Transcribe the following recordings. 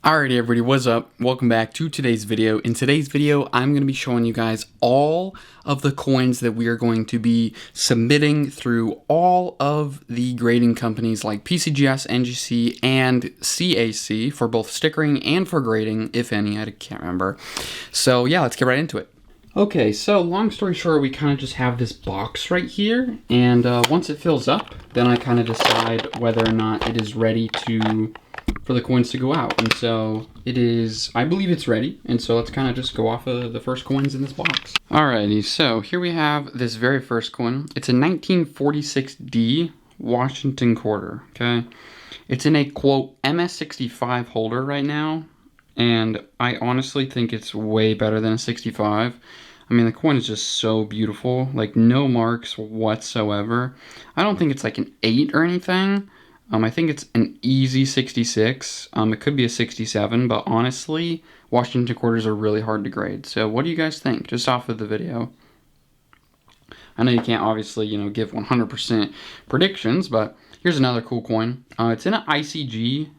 Alrighty everybody, what's up? Welcome back to today's video. In today's video, I'm going to be showing you guys all of the coins that we are going to be submitting through all of the grading companies like PCGS, NGC, and CAC for both stickering and for grading, if any, I can't remember. So yeah, let's get right into it. Okay, so long story short, we kind of just have this box right here, and once it fills up, then I kind of decide whether or not it is ready for the coins to go out. And so it is, I believe it's ready, and so let's kind of just go off of the first coins in this box. Alrighty, so here we have this very first coin. It's a 1946D Washington quarter, okay? It's in a, quote, MS65 holder right now, and I honestly think it's way better than a 65. I mean, the coin is just so beautiful, like no marks whatsoever. I don't think it's like an 8 or anything. I think it's an easy 66. It could be a 67, but honestly, Washington quarters are really hard to grade. So what do you guys think, just off of the video? I know you can't obviously, give 100% predictions, but here's another cool coin. It's in an ICG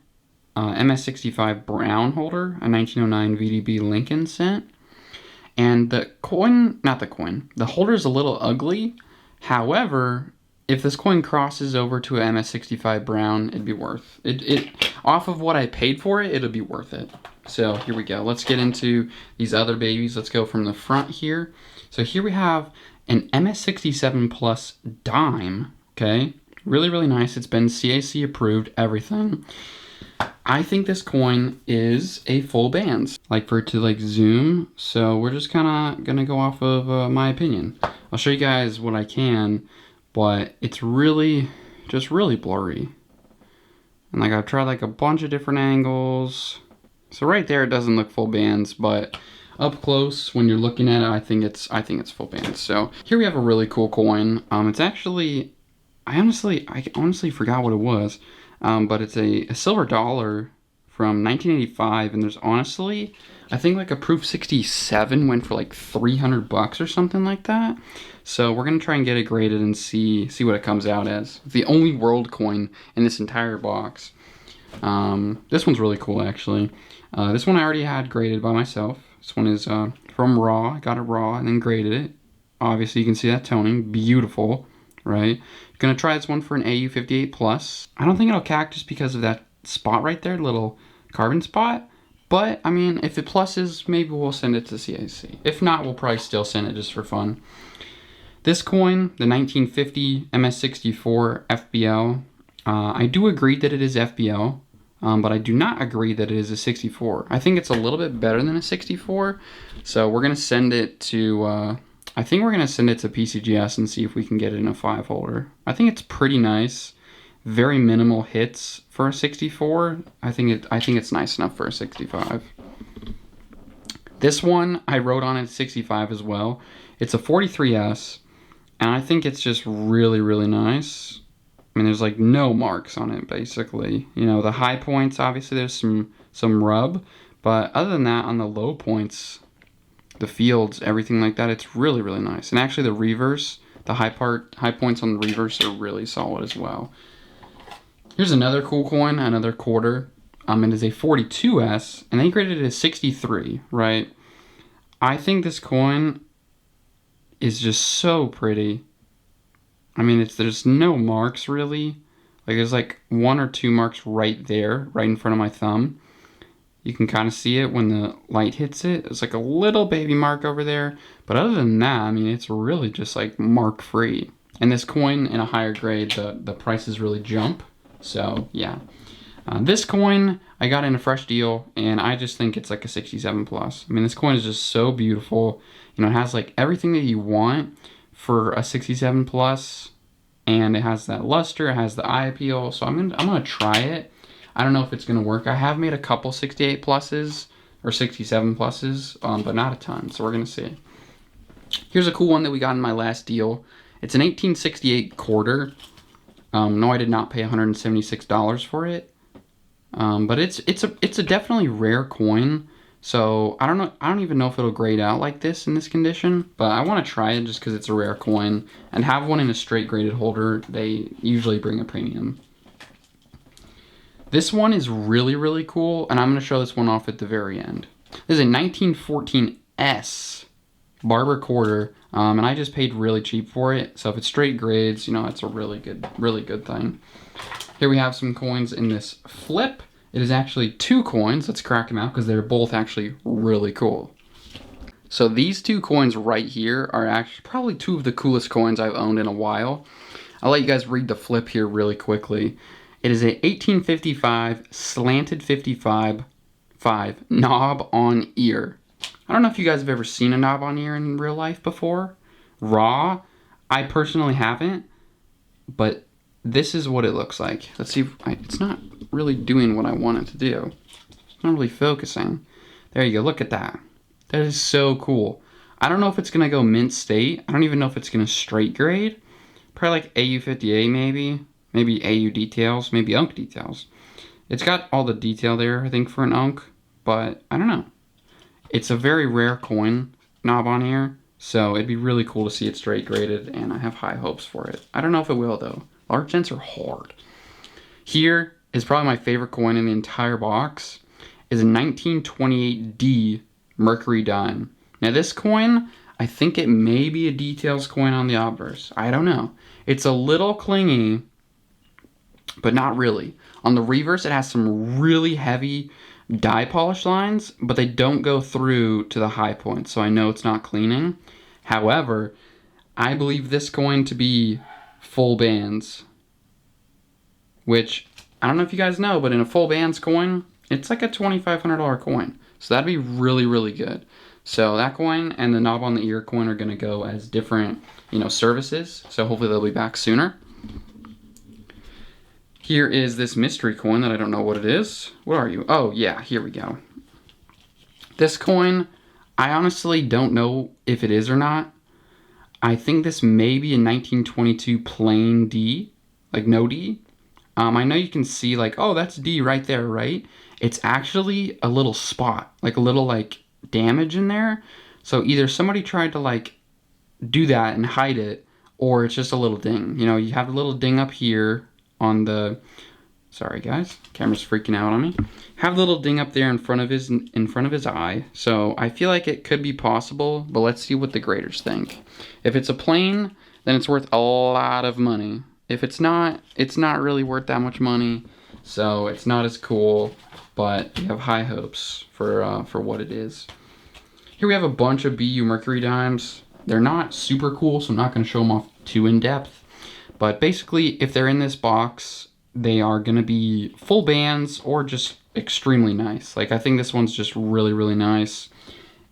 MS65 brown holder, a 1909 VDB Lincoln cent. And the holder is a little ugly. However, if this coin crosses over to a MS65 brown, it'd be worth it. Off of what I paid for it, it'll be worth it. So here we go. Let's get into these other babies. Let's go from the front here. So here we have an MS67 plus dime. Okay, really, really nice. It's been CAC approved, everything. I think this coin is a full bands, like for it to zoom. So we're just kind of gonna go off of my opinion. I'll show you guys what I can, but it's really, just really blurry. And I've tried a bunch of different angles. So right there, it doesn't look full bands, but up close when you're looking at it, I think it's full bands. So here we have a really cool coin. It's actually, I honestly forgot what it was. But it's a silver dollar from 1985, and there's honestly, I think a proof 67 went for $300 or something like that. So we're gonna try and get it graded and see what it comes out as. It's the only world coin in this entire box. This one's really cool actually. This one I already had graded by myself. This one is from raw. I got it raw and then graded it. Obviously you can see that toning, beautiful. Right? Gonna try this one for an AU58 plus. I don't think it'll CAC just because of that spot right there, little carbon spot. But I mean, if it pluses, maybe we'll send it to CAC. If not, we'll probably still send it just for fun. This coin, the 1950 MS64 FBL, I do agree that it is FBL, but I do not agree that it is a 64. I think it's a little bit better than a 64, so we're gonna send it to. I think we're going to send it to PCGS and see if we can get it in a 5 holder. I think it's pretty nice. Very minimal hits for a 64. I think it's nice enough for a 65. This one I wrote on at 65 as well. It's a 43S, and I think it's just really, really nice. I mean, there's no marks on it basically. The high points, obviously there's some rub, but other than that, on the low points, the fields, everything like that, it's really, really nice. And actually the reverse, the high points on the reverse are really solid as well. Here's another cool coin, another quarter. It is a 42S, and they graded it as 63, right? I think this coin is just so pretty. I mean, there's no marks really. There's 1 or 2 marks right there, right in front of my thumb. You can kind of see it when the light hits it. It's a little baby mark over there. But other than that, I mean, it's really just mark free. And this coin in a higher grade, the prices really jump. So yeah. This coin I got in a fresh deal, and I just think it's a 67 plus. I mean, this coin is just so beautiful. It has everything that you want for a 67 plus, and it has that luster, it has the eye appeal. So I'm gonna try it. I don't know if it's going to work. I have made a couple 68 pluses or 67 pluses, but not a ton, so we're going to see. Here's a cool one that we got in my last deal. It's an 1868 quarter. No, I did not pay $176 for it, but it's a definitely rare coin. So I don't even know if it'll grade out like this in this condition, but I want to try it just because it's a rare coin, and have one in a straight graded holder. They usually bring a premium. This one is really, really cool, and I'm going to show this one off at the very end. This is a 1914S barber quarter, and I just paid really cheap for it. So if it's straight grades, you know, it's a really good thing. Here we have some coins in this flip. It is actually 2 coins. Let's crack them out because they're both actually really cool. So these 2 coins right here are actually probably 2 of the coolest coins I've owned in a while. I'll let you guys read the flip here really quickly. It is a 1855 slanted 55 knob on ear. I don't know if you guys have ever seen a knob on ear in real life before. Raw, I personally haven't, but this is what it looks like. Let's see, it's not really doing what I want it to do. It's not really focusing. There you go, look at that. That is so cool. I don't know if it's gonna go mint state. I don't even know if it's gonna straight grade. Probably like AU50A maybe. Maybe AU details, maybe UNC details. It's got all the detail there, I think, for an UNC, but I don't know. It's a very rare coin knob on here, so it'd be really cool to see it straight graded, and I have high hopes for it. I don't know if it will, though. Large cents are hard. Here is probably my favorite coin in the entire box. Is a 1928D Mercury dime. Now this coin, I think it may be a details coin on the obverse. I don't know. It's a little clingy, but not really. On the reverse, it has some really heavy die polish lines, but they don't go through to the high point, so I know it's not cleaning. However, I believe this coin to be full bands, which I don't know if you guys know, but in a full bands coin, it's like a $2,500 coin. So that'd be really, really good. So that coin and the knob on the ear coin are gonna go as different, you know, services. So hopefully they'll be back sooner. Here is this mystery coin that I don't know what it is. What are you? Oh yeah, here we go. This coin, I honestly don't know if it is or not. I think this may be a 1922 plain D, like no D. I know you can see like, oh, that's D right there, right? It's actually a little spot, like a little like damage in there. So either somebody tried to like do that and hide it, or it's just a little ding. You know, you have a little ding up here on the, sorry guys, camera's freaking out on me. Have a little ding up there in front of his eye. So I feel like it could be possible, but let's see what the graders think. If it's a plain, then it's worth a lot of money. If it's not really worth that much money, so it's not as cool, but you have high hopes for what it is. Here we have a bunch of BU Mercury dimes. They're not super cool, so I'm not going to show them off too in depth. But basically, if they're in this box, they are going to be full bands or just extremely nice. Like, I think this one's just really, really nice.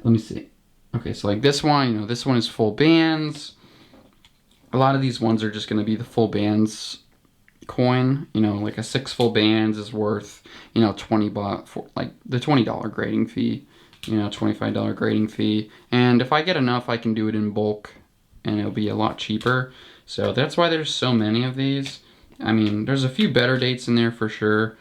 Let me see. Okay, so like this one, you know, this one is full bands. A lot of these ones are just going to be the full bands coin. You know, like a 6 full bands is worth, you know, $20 for like the $20 grading fee. You know, $25 grading fee. And if I get enough, I can do it in bulk and it'll be a lot cheaper. So that's why there's so many of these. I mean, there's a few better dates in there for sure.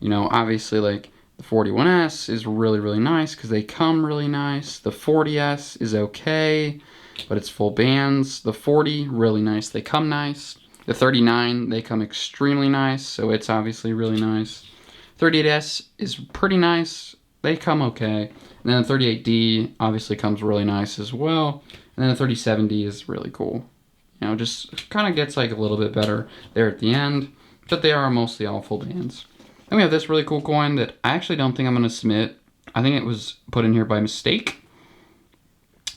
You know, obviously like the 41S is really, really nice because they come really nice. The 40S is okay, but it's full bands. The 40, really nice. They come nice. The 39, they come extremely nice, so it's obviously really nice. 38S is pretty nice. They come okay. And then the 38D obviously comes really nice as well. And then the 37D is really cool. You know, just kind of gets like a little bit better there at the end, but they are mostly all full bands. Then we have this really cool coin that I actually don't think I'm going to submit. I think it was put in here by mistake.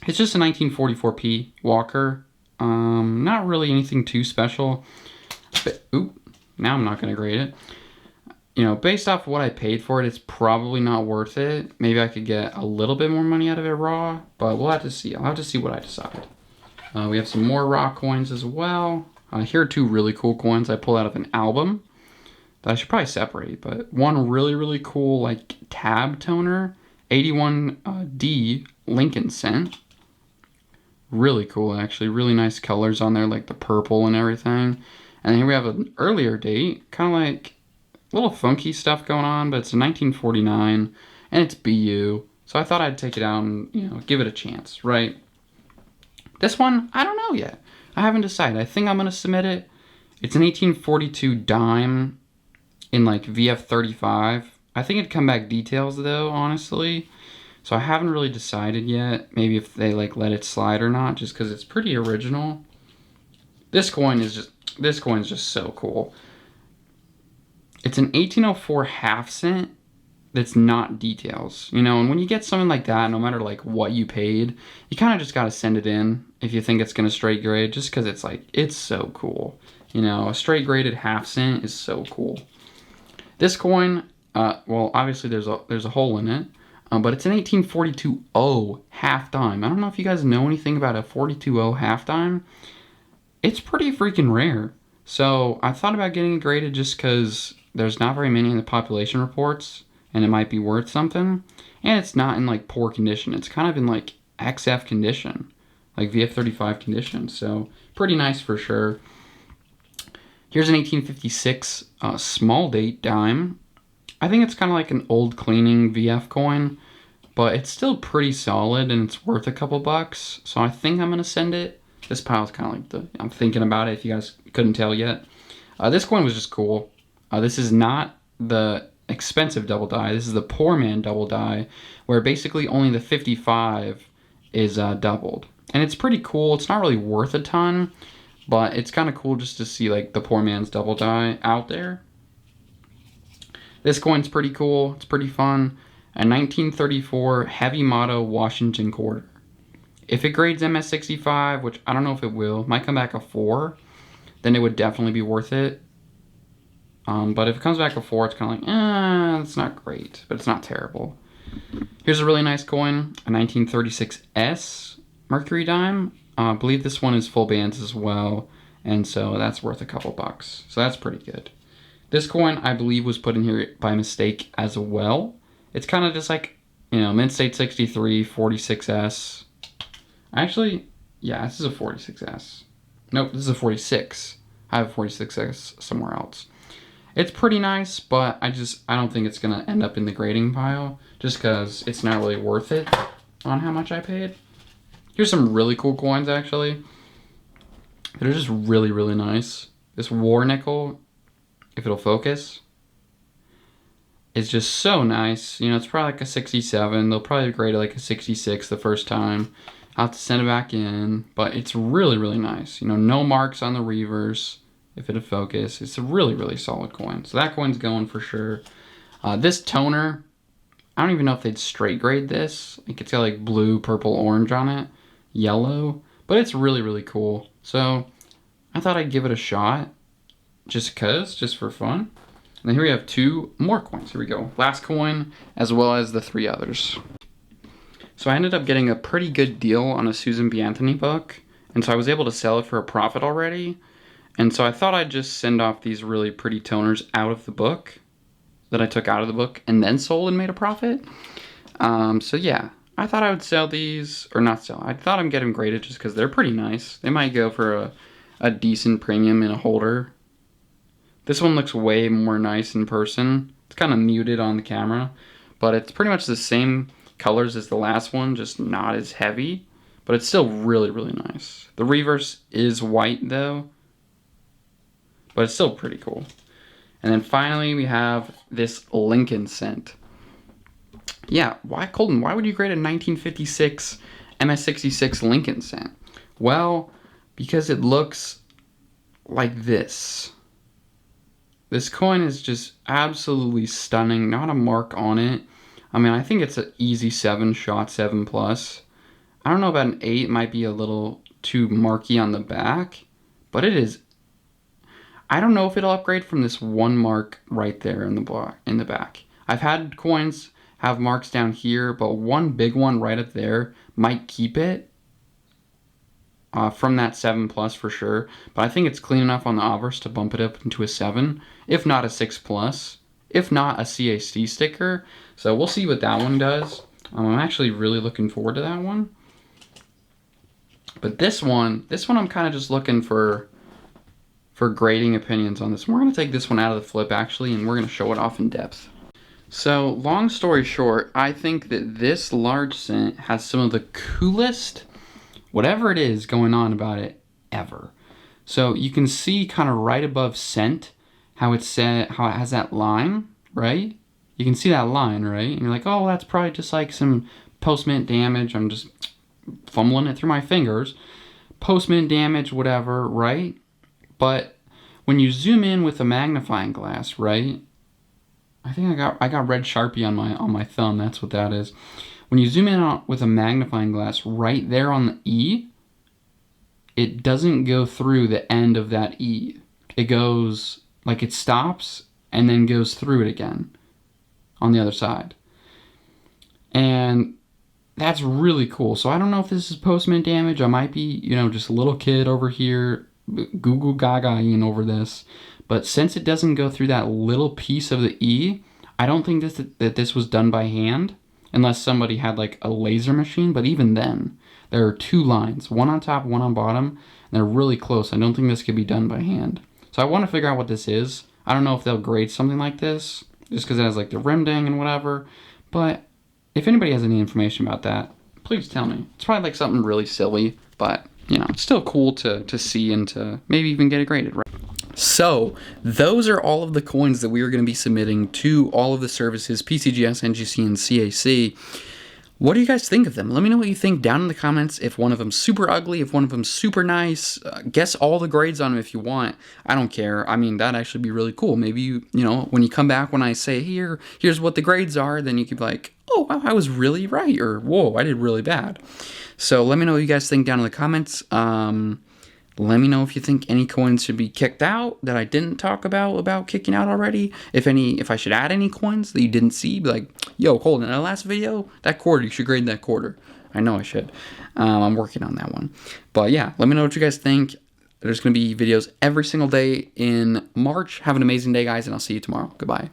It's just a 1944p Walker. Not really anything too special. But, oop, now I'm not going to grade it. You know, based off what I paid for it, it's probably not worth it. Maybe I could get a little bit more money out of it raw, but we'll have to see. I'll have to see what I decide. We have some more raw coins as well. Here are 2 really cool coins I pulled out of an album that I should probably separate, but one really, really cool like tab toner, 81D Lincoln scent. Really cool, actually. Really nice colors on there, like the purple and everything. And here we have an earlier date, kind of like a little funky stuff going on, but it's a 1949, and it's BU. So I thought I'd take it out and, you know, give it a chance, right? This one, I don't know yet. I haven't decided. I think I'm going to submit it. It's an 1842 dime. in like VF35. I think it'd come back details though, honestly. So I haven't really decided yet, maybe if they like let it slide or not, just because it's pretty original. This coin is just so cool. It's an 1804 half cent that's not details, you know, and when you get something like that, no matter like what you paid, you kind of just got to send it in if you think it's going to straight grade, just because it's like, it's so cool. You know, a straight graded half cent is so cool. This coin, well, obviously there's a hole in it, but it's an 1842-0 half dime. I don't know if you guys know anything about a 42-0 half dime. It's pretty freaking rare. So I thought about getting it graded just because there's not very many in the population reports, and it might be worth something. And it's not in like poor condition. It's kind of in like XF condition, like VF35 condition. So pretty nice for sure. Here's an 1856 small date dime. I think it's kind of like an old cleaning VF coin, but it's still pretty solid and it's worth a couple bucks. So I think I'm gonna send it. This pile's kind of like I'm thinking about it if you guys couldn't tell yet. This coin was just cool. This is not the expensive double die. This is the poor man double die, where basically only the 55 is doubled. And it's pretty cool. It's not really worth a ton, but it's kind of cool just to see like the poor man's double die out there. This coin's pretty cool. It's pretty fun. A 1934 heavy motto Washington quarter. If it grades MS65, which I don't know if it will, might come back a 4, then it would definitely be worth it. But if it comes back a 4, it's kind of like, it's not great, but it's not terrible. Here's a really nice coin, a 1936S Mercury dime. I believe this one is full bands as well, and so that's worth a couple bucks. So that's pretty good. This coin, I believe, was put in here by mistake as well. It's kind of just like, you know, Mint State 63, 46S. Actually, yeah, this is a 46S. Nope, this is a 46. I have a 46S somewhere else. It's pretty nice, but I don't think it's going to end up in the grading pile, just because it's not really worth it on how much I paid. Here's some really cool coins, actually. They're just really, really nice. This war nickel, if it'll focus, is just so nice. You know, it's probably like a 67. They'll probably grade it like a 66 the first time. I'll have to send it back in, but it's really, really nice. You know, no marks on the reverse. If it'll focus, it's a really, really solid coin. So that coin's going for sure. This toner, I don't even know if they'd straight grade this. Like it's got like blue, purple, orange on it, yellow, but it's really, really cool. So I thought I'd give it a shot just for fun. And then here we have 2 more coins. Here we go. Last coin, as well as the 3 others. So I ended up getting a pretty good deal on a Susan B. Anthony book. And so I was able to sell it for a profit already. And so I thought I'd just send off these really pretty toners out of the book that I took out of the book and then sold and made a profit. So yeah, I thought I would sell these, or not sell. I thought I'd get them graded just because they're pretty nice. They might go for a decent premium in a holder. This one looks way more nice in person. It's kind of muted on the camera, but it's pretty much the same colors as the last one, just not as heavy, but it's still really, really nice. The reverse is white though, but it's still pretty cool. And then finally we have this Lincoln cent. Yeah, why, Colton, why would you grade a 1956 MS66 Lincoln cent? Well, because it looks like this. This coin is just absolutely stunning, not a mark on it. I mean, I think it's an easy 7 shot, 7 plus. I don't know about an 8, it might be a little too marky on the back, but it is. I don't know if it'll upgrade from this one mark right there in the back. I've had coins have marks down here, but one big one right up there might keep it from that 7 plus for sure. But I think it's clean enough on the obverse to bump it up into a 7, if not a 6 plus, if not a CAC sticker. So we'll see what that one does. I'm actually really looking forward to that one. But this one I'm kind of just looking for grading opinions on this. We're going to take this one out of the flip actually, and we're going to show it off in depth. So long story short, I think that this large cent has some of the coolest, whatever it is going on about it, ever. So you can see kind of right above cent how it has that line, right? You can see that line, right? And you're like, oh, that's probably just like some post-mint damage. I'm just fumbling it through my fingers. Post-mint damage, whatever, right? But when you zoom in with a magnifying glass, right? I think I got red Sharpie on my thumb. That's what that is. When you zoom in with a magnifying glass right there on the E, it doesn't go through the end of that E. It goes, like it stops and then goes through it again on the other side. And that's really cool. So I don't know if this is post-mint damage. I might be, just a little kid over here Google Gaga-ing over this. But since it doesn't go through that little piece of the E, I don't think that this was done by hand, unless somebody had like a laser machine. But even then, there are two lines, one on top, one on bottom, and they're really close. I don't think this could be done by hand. So I want to figure out what this is. I don't know if they'll grade something like this, just because it has like the rim ding and whatever. But if anybody has any information about that, please tell me. It's probably like something really silly, but it's still cool to see and to maybe even get it graded, right? So those are all of the coins that we are going to be submitting to all of the services, PCGS, NGC, and CAC. What do you guys think of them? Let me know what you think down in the comments. If one of them's super ugly, if one of them's super nice, guess all the grades on them if you want. I don't care. I mean, that'd actually be really cool. Maybe when you come back, when I say here's what the grades are, then you could be like, oh, wow, I was really right, or whoa, I did really bad. So let me know what you guys think down in the comments. Let me know if you think any coins should be kicked out that I didn't talk about kicking out already. If I should add any coins that you didn't see, be like, yo, Colton, in the last video, that quarter, you should grade that quarter. I know I should. I'm working on that one. But yeah, let me know what you guys think. There's going to be videos every single day in March. Have an amazing day, guys, and I'll see you tomorrow. Goodbye.